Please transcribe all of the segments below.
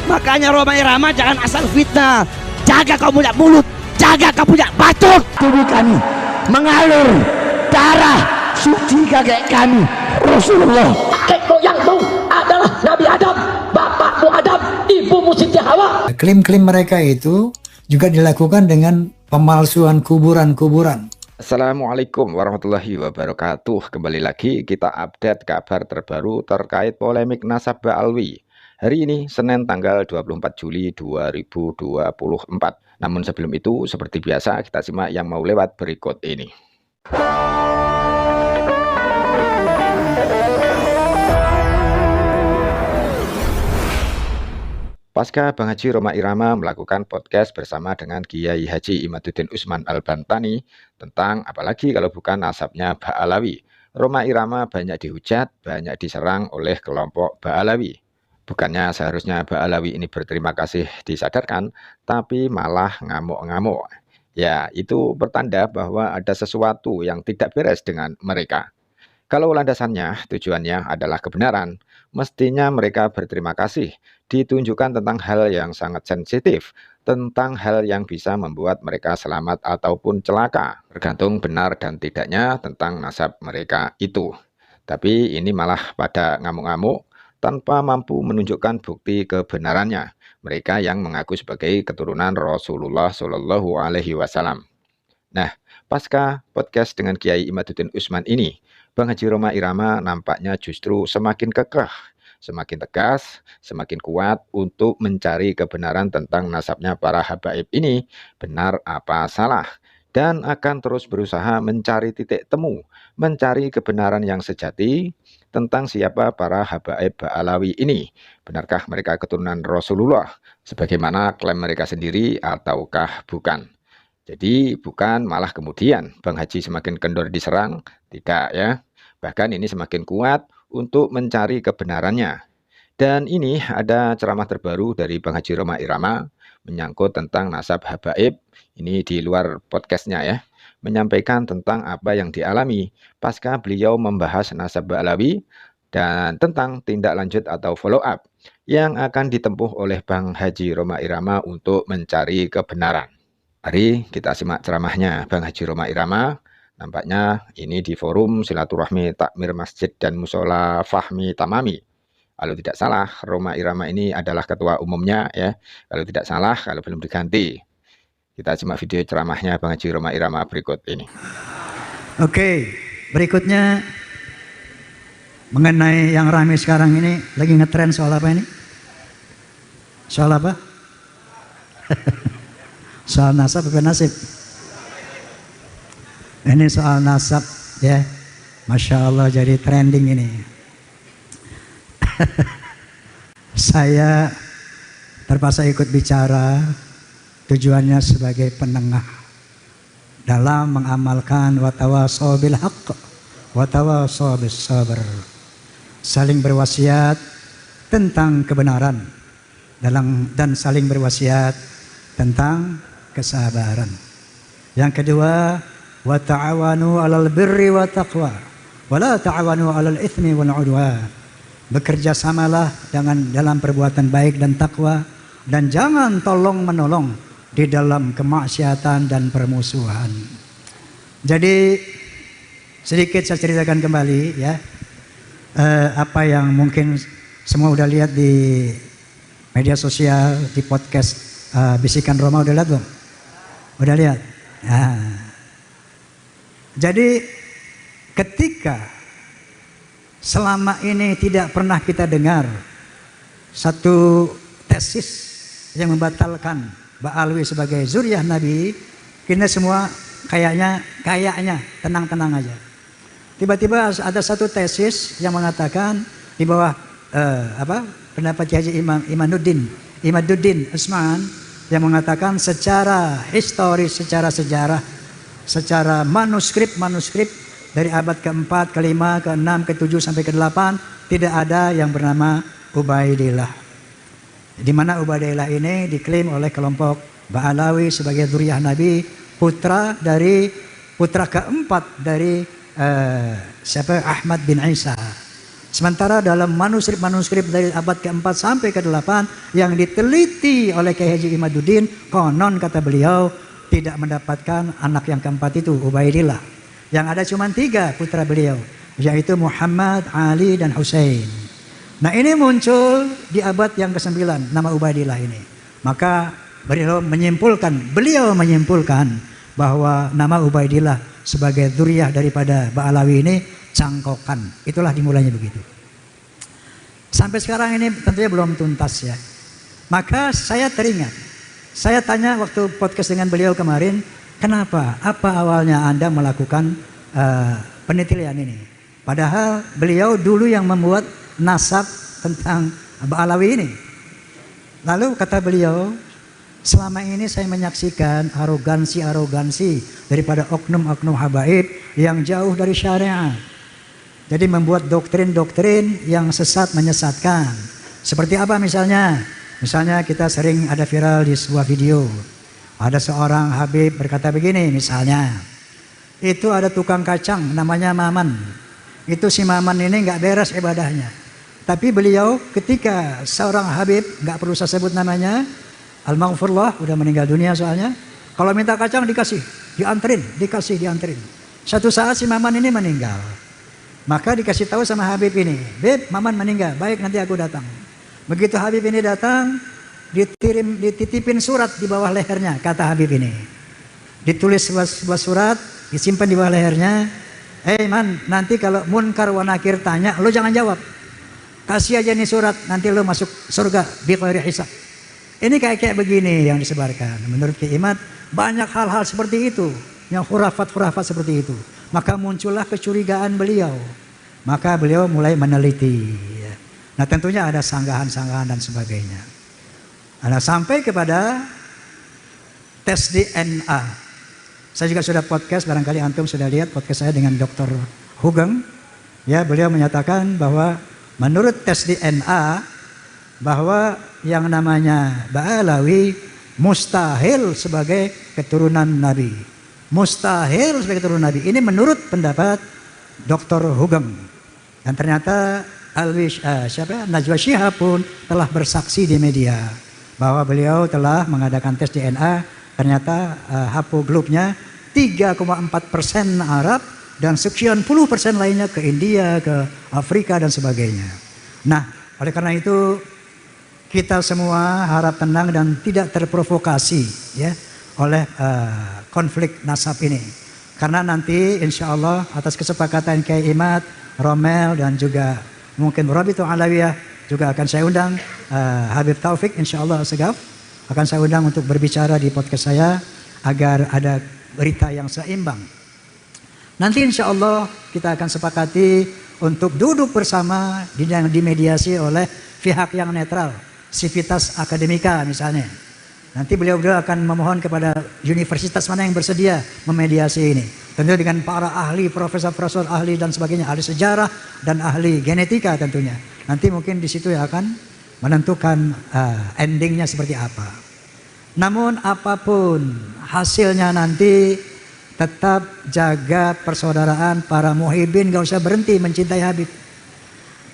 Makanya Rhoma Irama jangan asal fitnah. Jaga kau punya mulut, jaga kau punya bacot. Tubuh kami mengalir darah suci kakek kami Rasulullah. Kakek moyangmu adalah Nabi Adam, bapakmu Adam, ibumu Siti Hawa. Klaim-klaim mereka itu juga dilakukan dengan pemalsuan kuburan-kuburan. Assalamualaikum warahmatullahi wabarakatuh. Kembali lagi kita update kabar terbaru terkait polemik nasab Ba'alwi. Hari ini Senin tanggal 24 Juli 2024. Namun sebelum itu seperti biasa kita simak yang mau lewat berikut ini. Pasca Bang Haji Rhoma Irama melakukan podcast bersama dengan Kiai Haji Imaduddin Usman Al-Bantani tentang apalagi kalau bukan nasabnya Ba'alawi. Rhoma Irama banyak dihujat, banyak diserang oleh kelompok Ba'alawi. Bukannya seharusnya Ba'alawi ini berterima kasih disadarkan, tapi malah ngamuk-ngamuk. Ya, itu pertanda bahwa ada sesuatu yang tidak beres dengan mereka. Kalau landasannya, tujuannya adalah kebenaran, mestinya mereka berterima kasih, ditunjukkan tentang hal yang sangat sensitif, tentang hal yang bisa membuat mereka selamat ataupun celaka, tergantung benar dan tidaknya tentang nasab mereka itu. Tapi ini malah pada ngamuk-ngamuk, tanpa mampu menunjukkan bukti kebenarannya, mereka yang mengaku sebagai keturunan Rasulullah Shallallahu Alaihi Wasallam. Nah, pasca podcast dengan Kiai Imaduddin Usman ini, Bang Haji Rhoma Irama nampaknya justru semakin kekeh, semakin tegas, semakin kuat untuk mencari kebenaran tentang nasabnya para habaib ini, benar apa salah, dan akan terus berusaha mencari titik temu, mencari kebenaran yang sejati tentang siapa para habaib Ba'alawi ini. Benarkah mereka keturunan Rasulullah, sebagaimana klaim mereka sendiri ataukah bukan? Jadi bukan malah kemudian Bang Haji semakin kendor diserang, tidak ya. Bahkan ini semakin kuat untuk mencari kebenarannya. Dan ini ada ceramah terbaru dari Bang Haji Rhoma Irama menyangkut tentang nasab habaib. Ini di luar podcastnya ya. Menyampaikan tentang apa yang dialami pasca beliau membahas nasab Ba'alawi dan tentang tindak lanjut atau follow up yang akan ditempuh oleh Bang Haji Rhoma Irama untuk mencari kebenaran. Mari kita simak ceramahnya Bang Haji Rhoma Irama. Nampaknya ini di forum silaturahmi takmir masjid dan musola Fahmi Tamami. Kalau tidak salah, Rhoma Irama ini adalah ketua umumnya ya. Kalau tidak salah, kalau belum diganti. Kita simak video ceramahnya Bang Haji Rhoma Irama berikut ini. Oke, berikutnya mengenai yang ramai sekarang ini, lagi ngetren soal apa ini? Soal apa? Soal nasab apa nasib? Ini soal nasab ya. Masya Allah jadi trending ini. Saya terpaksa ikut bicara, tujuannya sebagai penengah dalam mengamalkan watawasau bil haqq watawasau bis sabr, saling berwasiat tentang kebenaran dan saling berwasiat tentang kesabaran. Yang kedua, wa ta'awanu 'alal birri wa taqwa wa la ta'awanu 'alal itsmi wal 'udwan. Bekerja samalah dalam perbuatan baik dan takwa, dan jangan tolong menolong di dalam kemaksiatan dan permusuhan. Jadi sedikit saya ceritakan kembali ya, apa yang mungkin semua udah lihat di media sosial, di podcast Bisikan Roma, udah lihat belum? Udah lihat? Nah. Jadi ketika selama ini tidak pernah kita dengar satu tesis yang membatalkan Ba'alwi sebagai zuriyah Nabi, kita semua kayaknya tenang-tenang aja. Tiba-tiba ada satu tesis yang mengatakan di bawah pendapat Haji Imaduddin Usman yang mengatakan secara historis, secara sejarah, secara manuskrip dari abad ke-4, ke-5, ke-6, ke-7 sampai ke-8 tidak ada yang bernama Ubaidillah. Di mana Ubaidillah ini diklaim oleh kelompok Ba'alawi sebagai zuriyah Nabi, putra keempat dari Ahmad bin Isa. Sementara dalam manuskrip-manuskrip dari abad ke-4 sampai ke-8 yang diteliti oleh Kiai Haji Imaduddin, konon kata beliau tidak mendapatkan anak yang keempat itu, Ubaidillah. Yang ada cuma 3 putra beliau, yaitu Muhammad, Ali, dan Husain. Nah ini muncul di abad yang ke-9, nama Ubaidillah ini. Maka beliau menyimpulkan bahwa nama Ubaidillah sebagai dzurriyyah daripada Ba'alawi ini cangkokan. Itulah dimulainya begitu. Sampai sekarang ini tentunya belum tuntas ya. Maka saya teringat, saya tanya waktu podcast dengan beliau kemarin, kenapa? Apa awalnya Anda melakukan penelitian ini? Padahal beliau dulu yang membuat nasab tentang Ba'alawi ini. Lalu kata beliau, selama ini saya menyaksikan arogansi daripada oknum-oknum habaib yang jauh dari syariat. Jadi membuat doktrin-doktrin yang sesat menyesatkan. Seperti apa misalnya? Misalnya kita sering ada viral di sebuah video. Ada seorang habib berkata begini misalnya. Itu ada tukang kacang namanya Maman. Itu si Maman ini nggak beres ibadahnya. Tapi beliau ketika seorang habib, nggak perlu saya sebut namanya, Al-Maghfurullah, udah meninggal dunia soalnya. Kalau minta kacang dikasih, dianterin. Satu saat si Maman ini meninggal. Maka dikasih tahu sama Habib ini, Beb, Maman meninggal, baik nanti aku datang. Begitu Habib ini datang, dititipin surat di bawah lehernya, kata Habib ini. Ditulis sebuah surat, disimpan di bawah lehernya. Man, nanti kalau Munkar wa Nakir tanya, lo jangan jawab. Kasih aja nih surat, nanti lo masuk surga bighairi hisab. Ini kayak begini yang disebarkan. Menurut Kiai Imad, banyak hal-hal seperti itu, yang khurafat-khurafat seperti itu. Maka muncullah kecurigaan beliau. Maka beliau mulai meneliti. Nah tentunya ada sanggahan-sanggahan dan sebagainya. Nah sampai kepada tes DNA. Saya juga sudah podcast, barangkali antum sudah lihat podcast saya dengan Dr. Hugeng. Ya, beliau menyatakan bahwa menurut tes DNA, bahwa yang namanya Ba'alawi mustahil sebagai keturunan Nabi. Mustahil sebagai keturunan Nabi. Ini menurut pendapat Dr. Hugeng. Dan ternyata Najwa Shihab pun telah bersaksi di media bahwa beliau telah mengadakan tes DNA. Ternyata haploglobnya 3,4% Arab dan sekian puluh persen lainnya ke India, ke Afrika dan sebagainya. Nah, oleh karena itu kita semua harap tenang dan tidak terprovokasi ya oleh konflik nasab ini. Karena nanti insya Allah atas kesepakatan Kiai Imad, Romel dan juga mungkin Rabitul Alawiyah juga akan saya undang Habib Taufik insya Allah Segaf akan saya undang untuk berbicara di podcast saya agar ada berita yang seimbang. Nanti insya Allah kita akan sepakati untuk duduk bersama yang dimediasi oleh pihak yang netral, Civitas Akademika misalnya. Nanti beliau akan memohon kepada universitas mana yang bersedia memediasi ini. Tentu dengan para ahli, profesor ahli dan sebagainya, ahli sejarah dan ahli genetika tentunya. Nanti mungkin di situ ya akan menentukan endingnya seperti apa. Namun apapun hasilnya nanti tetap jaga persaudaraan para muhibbin, gak usah berhenti mencintai Habib.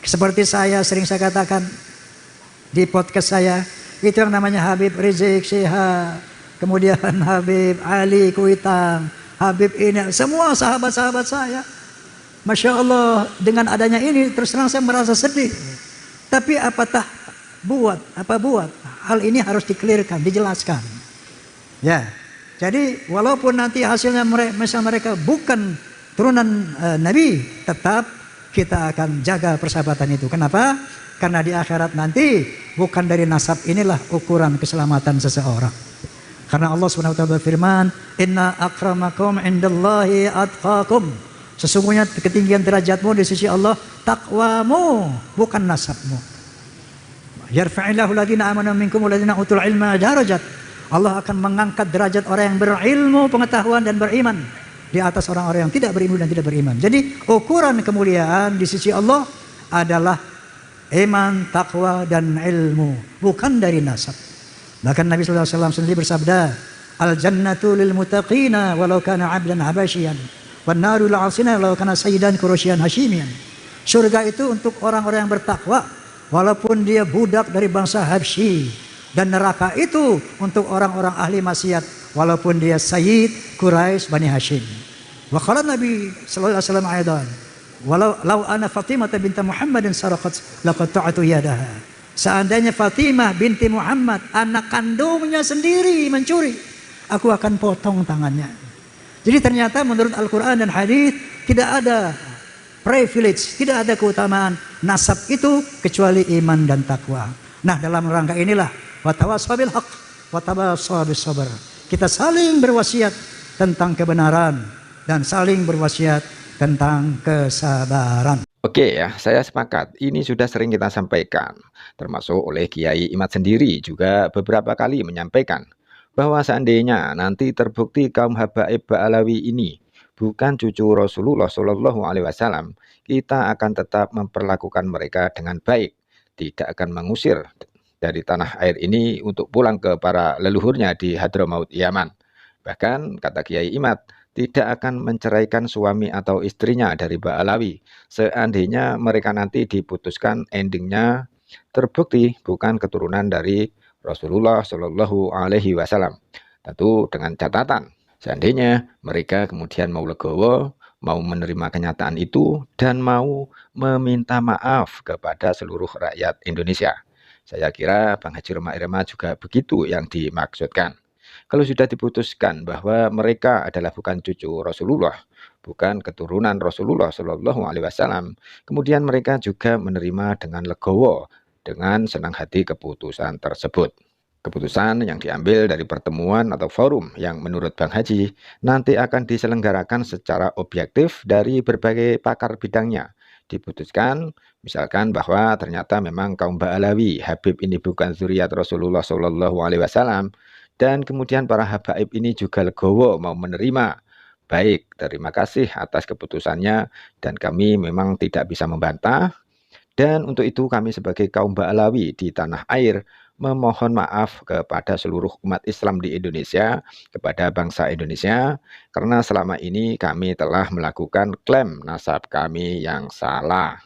Seperti saya katakan di podcast saya, itu yang namanya Habib Rizik Syihab, kemudian Habib Ali Kuitang, Habib ini, semua sahabat-sahabat saya. Masya Allah, dengan adanya ini terus terang saya merasa sedih. Tapi apa buat? Hal ini harus dikelirkan, dijelaskan. Ya, jadi walaupun nanti hasilnya mereka bukan turunan Nabi, tetap kita akan jaga persahabatan itu. Kenapa? Karena di akhirat nanti bukan dari nasab inilah ukuran keselamatan seseorang. Karena Allah Subhanahu wa taala berfirman, "Inna akramakum indallahi atqakum." Sesungguhnya ketinggian derajatmu di sisi Allah takwamu, bukan nasabmu. Yarfa'illahu alladziina aamanu minkum walladziina utul ilma darajat. Allah akan mengangkat derajat orang yang berilmu, pengetahuan dan beriman di atas orang-orang yang tidak berilmu dan tidak beriman. Jadi ukuran kemuliaan di sisi Allah adalah iman, takwa dan ilmu, bukan dari nasab. Bahkan Nabi sallallahu alaihi wasallam sendiri bersabda, "Al-jannatu lil muttaqina walau kana 'abdan habasyian, wan naru lil 'asina walau kana sayyidan quraisyan hasyimian." Surga itu untuk orang-orang yang bertakwa, walaupun dia budak dari bangsa Habsyi. Dan neraka itu untuk orang-orang ahli maksiat, walaupun dia Sayyid Quraisy Bani Hashim. Wa qala Nabi sallallahu alaihi wasallam aidan, walau law ana Fatimah binti Muhammadin saraqat laqata'tu yadaha. Seandainya Fatimah binti Muhammad, anak kandungnya sendiri mencuri, aku akan potong tangannya. Jadi ternyata menurut Al-Quran dan hadis tidak ada privilege, tidak ada keutamaan nasab itu kecuali iman dan takwa. Nah, dalam rangka inilah watawassaw bil haqq watawassaw bis sabr. Kita saling berwasiat tentang kebenaran dan saling berwasiat tentang kesabaran. Oke ya, saya sepakat. Ini sudah sering kita sampaikan, termasuk oleh Kiai Imad sendiri juga beberapa kali menyampaikan bahwa seandainya nanti terbukti kaum habaib Ba'alawi ini bukan cucu Rasulullah Shallallahu Alaihi Wasallam, kita akan tetap memperlakukan mereka dengan baik, tidak akan mengusir dari tanah air ini untuk pulang ke para leluhurnya di Hadramaut Yaman. Bahkan kata Kiai Imad, tidak akan menceraikan suami atau istrinya dari Ba'alawi seandainya mereka nanti diputuskan endingnya terbukti bukan keturunan dari Rasulullah Shallallahu Alaihi Wasallam. Tentu dengan catatan, seandainya mereka kemudian mau legowo, mau menerima kenyataan itu, dan mau meminta maaf kepada seluruh rakyat Indonesia. Saya kira Bang Haji Roma Irama juga begitu yang dimaksudkan. Kalau sudah diputuskan bahwa mereka adalah bukan cucu Rasulullah, bukan keturunan Rasulullah Shallallahu Alaihi Wasallam, kemudian mereka juga menerima dengan legowo, dengan senang hati keputusan tersebut. Keputusan yang diambil dari pertemuan atau forum yang menurut Bang Haji nanti akan diselenggarakan secara objektif dari berbagai pakar bidangnya. Diputuskan misalkan bahwa ternyata memang kaum Ba'alawi Habib ini bukan zuriat Rasulullah Shallallahu Alaihi Wasallam, dan kemudian para habaib ini juga legowo mau menerima. Baik, terima kasih atas keputusannya dan kami memang tidak bisa membantah. Dan untuk itu kami sebagai kaum Ba'alawi di tanah air memohon maaf kepada seluruh umat Islam di Indonesia, kepada bangsa Indonesia, karena selama ini kami telah melakukan klaim nasab kami yang salah.